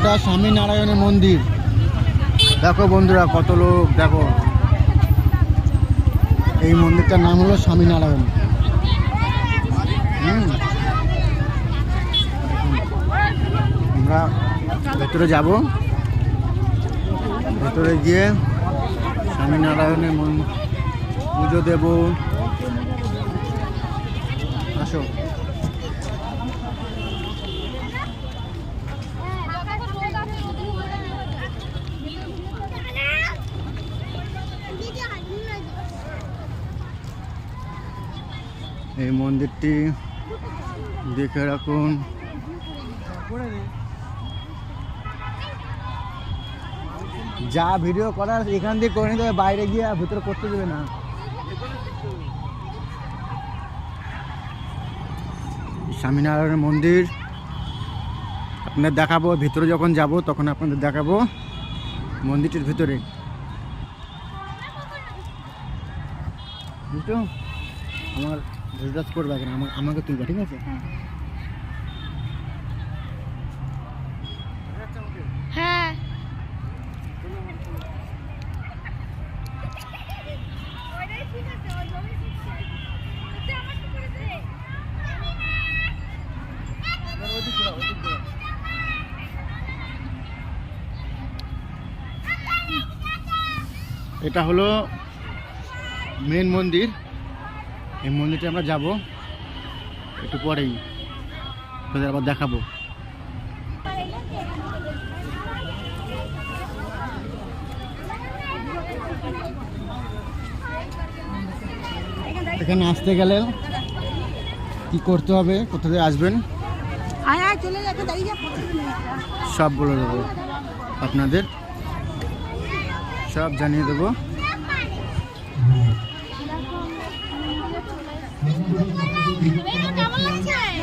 এটা স্বামীনারায়ণের মন্দির। দেখো বন্ধুরা কত লোক, দেখো এই মন্দিরটার নাম হলো স্বামীনারায়ণ। আমরা ভেতরে যাব, ভেতরে গিয়ে স্বামীনারায়ণের পুজো দেব। আসো। এই মন্দিরটি দেখে রাখুন। যা ভিডিও করার এখান দিয়ে করে নিতে হবে, বাইরে গিয়ে ভিতরে করতে দেবে না। স্বামীনারায়ণের মন্দির আপনাদের দেখাবো, ভিতরে যখন যাব তখন আপনাদের দেখাবো মন্দিরটির ভিতরে। বুঝতো আমার ভিডিওটা করবে কেন, আমাকে তুলবে, ঠিক আছে? হ্যাঁ এটা হলো মেন মন্দির। এই মন্দিরটা আমরা যাব একটু পরেই, তোদের আবার দেখাবো। এখানে আসতে গেলে কি করতে হবে, কোথা থেকে আসবেন সব বলে দেবো আপনাদের, সব জানিয়ে দেবো।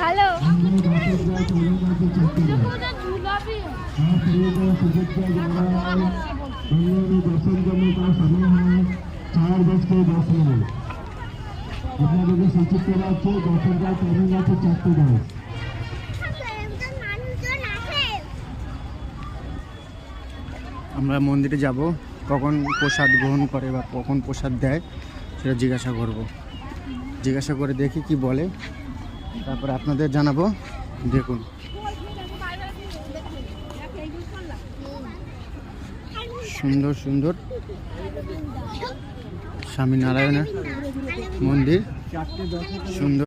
ভালো दर्शन करने का समय है 4:10। আপনাদের সূচিত করা হচ্ছে দর্শন করার টাইমিং আছে 4:10। আমরা মন্দিরে যাব, কখন প্রসাদ গ্রহণ করে বা কখন প্রসাদ দেয় সেটা জিজ্ঞাসা করব, জিজ্ঞাসা করে দেখি কি বলে, তারপরে আপনাদের জানাবো। দেখুন সুন্দর সুন্দর স্বামীনারায়ণের মন্দির, সুন্দর।